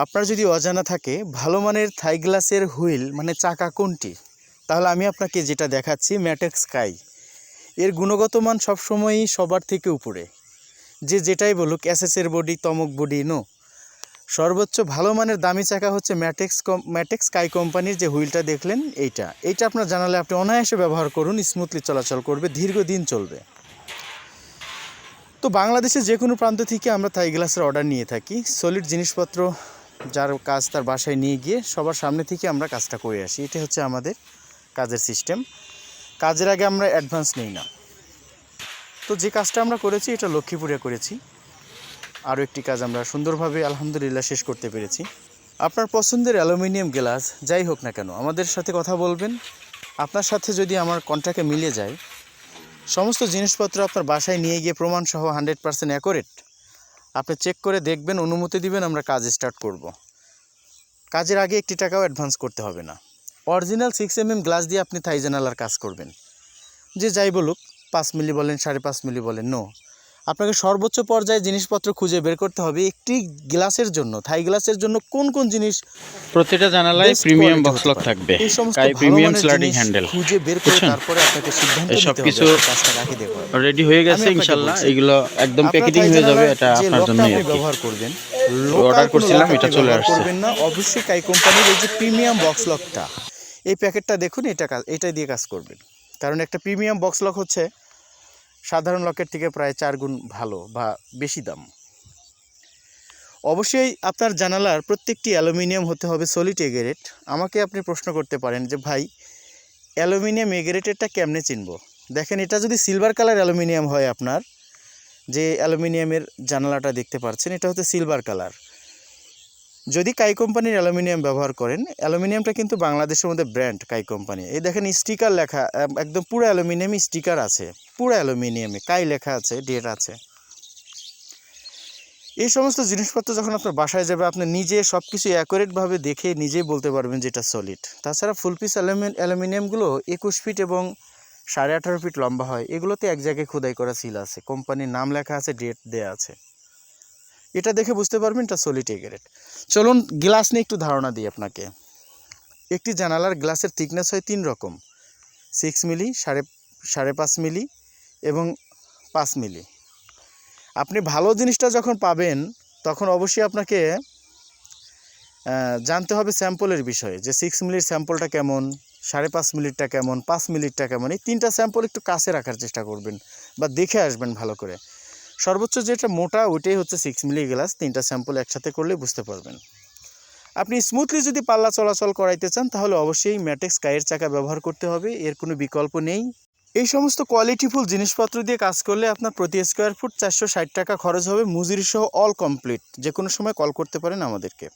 আপনার যদি অজানা থাকে ভালো মানের থাই গ্লাসের হুইল মানে চাকা কোনটি, তাহলে আমি আপনাকে যেটা দেখাচ্ছি ম্যাটেক্স স্কাই। এর গুণগত মান সবসময়ই সবার থেকে উপরে। যে যেটাই বলুক এসএসের বডি তমক বডি নো, সর্বোচ্চ ভালো মানের দামি চাকা হচ্ছে ম্যাটেক্স স্কাই কোম্পানির যে হুইলটা দেখলেন এইটা আপনার জানালে আপনি অনায়াসে ব্যবহার করুন, স্মুথলি চলাচল করবে, দীর্ঘদিন চলবে। তো বাংলাদেশে যে কোনো প্রান্ত থেকে আমরা থাই গ্লাসের অর্ডার নিয়ে থাকি। সলিড জিনিসপত্র যার কাজ তার বাসায় নিয়ে গিয়ে সবার সামনে থেকে আমরা কাজটা করে আসি। এটা হচ্ছে আমাদের কাজের সিস্টেম। কাজের আগে আমরা অ্যাডভান্স নিই না। তো যে কাজটা আমরা করেছি এটা লক্ষ্মীপুরে করেছি। আরও একটি কাজ আমরা সুন্দরভাবে আলহামদুলিল্লাহ শেষ করতে পেরেছি। আপনার পছন্দের অ্যালুমিনিয়াম গ্লাস যাই হোক না কেন আমাদের সাথে কথা বলবেন। আপনার সাথে যদি আমার কন্ট্রাক্টে মিলে যায়, সমস্ত জিনিসপত্র আপনার বাসায় নিয়ে গিয়ে প্রমাণসহ 100% অ্যাকুরেট আপনি চেক করে দেখবেন, অনুমতি দিবেন, আমরা কাজ স্টার্ট করব। কাজের আগে একটি টাকাও অ্যাডভান্স করতে হবে না। অরিজিনাল 6mm গ্লাস দিয়ে আপনি থাই জানালার কাজ করবেন। যে যাই বলুক 5 মিলি বলেন 5.5 মিলি বলেন, নো, আপনাকে সর্বোচ্চ পর্যায়ে জিনিসপত্র খুঁজে বের করতে হবে একটি গ্লাসের জন্য, থাই গ্লাসের জন্য কোন কোন জিনিস প্রতিটা জানালায় প্রিমিয়াম বক্স লক থাকবে, এই সমস্ত কাই প্রিমিয়াম ভালো স্লাইডিং জিনিস হ্যান্ডেল। খুঁজে বের করে তারপরে আপনাকে সিদ্ধান্ত এই নিতে সব হবে কিছু কাজটা কাকে দেব। রেডি হয়ে গেছে ইনশাআল্লাহ। এগুলো একদম প্যাকেটিং হয়ে যাবে, এটা আপনার জন্যই আর কি ব্যবহার করবেন। অর্ডার করছিলাম, এটা চলে আসছে। করবেন না অবশ্যই কাই কোম্পানির এই যে প্রিমিয়াম বক্স লকটা, এই প্যাকেটটা দেখুন, এটা দিয়ে কাজ করবেন। কারণ একটা প্রিমিয়াম বক্স লক হচ্ছে সাধারণ লকের থেকে প্রায় 4 গুণ ভালো বা বেশি দাম। অবশ্যই আপনার জানালার প্রত্যেকটি অ্যালুমিনিয়াম হতে হবে সলিড এ গ্রেড। আমাকে আপনি প্রশ্ন করতে পারেন যে ভাই অ্যালুমিনিয়াম এ গ্রেডেরটা কেমনে চিনব? দেখেন, এটা যদি সিলভার কালার অ্যালুমিনিয়াম হয়, আপনার যে অ্যালুমিনিয়ামের জানালাটা দেখতে পাচ্ছেন এটা হচ্ছে সিলভার কালার। যদি কাই কোম্পানির অ্যালুমিনিয়াম ব্যবহার করেন, অ্যালুমিনিয়ামটা কিন্তু বাংলাদেশের মধ্যে ব্র্যান্ড কাই কোম্পানি। এই দেখেন স্টিকার লেখা, একদম পুরো অ্যালুমিনিয়ামে স্টিকার আছে, পুরো অ্যালুমিনিয়ামে কাই লেখা আছে, ডেট আছে। এই সমস্ত জিনিসপত্র যখন আপনার বাসায় যাবে, আপনি নিজে সব কিছু অ্যাকুরেটভাবে দেখে নিজেই বলতে পারবেন যে এটা সলিড। তাছাড়া ফুল পিস অ্যালুমিনিয়ামগুলো 21 ফিট এবং 18.5 ফিট লম্বা হয়। এগুলোতে এক জায়গায় খোদাই করা সিল আছে, কোম্পানির নাম লেখা আছে, ডেট দেওয়া আছে। এটা দেখে বুঝতে পারবেন এটা সলিড এ গ্রেড। চলুন গ্লাস নিয়ে একটু ধারণা দিই আপনাকে। একটি জানালার গ্লাসের থিকনেস হয় 3 রকম, 6 মিলি, 5.5 মিলি এবং 5 মিলি। আপনি ভালো জিনিসটা যখন পাবেন তখন অবশ্যই আপনাকে জানতে হবে স্যাম্পলের বিষয়ে, যে 6 মিলির স্যাম্পলটা কেমন, 5.5 মিলিরটা কেমন, 5 মিলিরটা কেমন। এই 3টা স্যাম্পল একটু কাছে রাখার চেষ্টা করবেন বা দেখে আসবেন ভালো করে। সর্বোচ্চ যেটা মোটা ওইটাই হচ্ছে 6 মিলি গ্লাস। 3টা স্যাম্পল একসাথে করলে বুঝতে পারবেন। আপনি স্মুথলি যদি পাল্লা চলাচল করাইতে চান তাহলে অবশ্যই ম্যাটেক্স স্কাইয়ের চাকা ব্যবহার করতে হবে, এর কোনো বিকল্প নেই। এই সমস্ত কোয়ালিটিফুল জিনিসপত্র দিয়ে কাজ করলে আপনার প্রতি স্কোয়ার ফুট 460 টাকা খরচ হবে, মজুরি সহ অল কমপ্লিট। যে কোনো সময় কল করতে পারেন আমাদেরকে।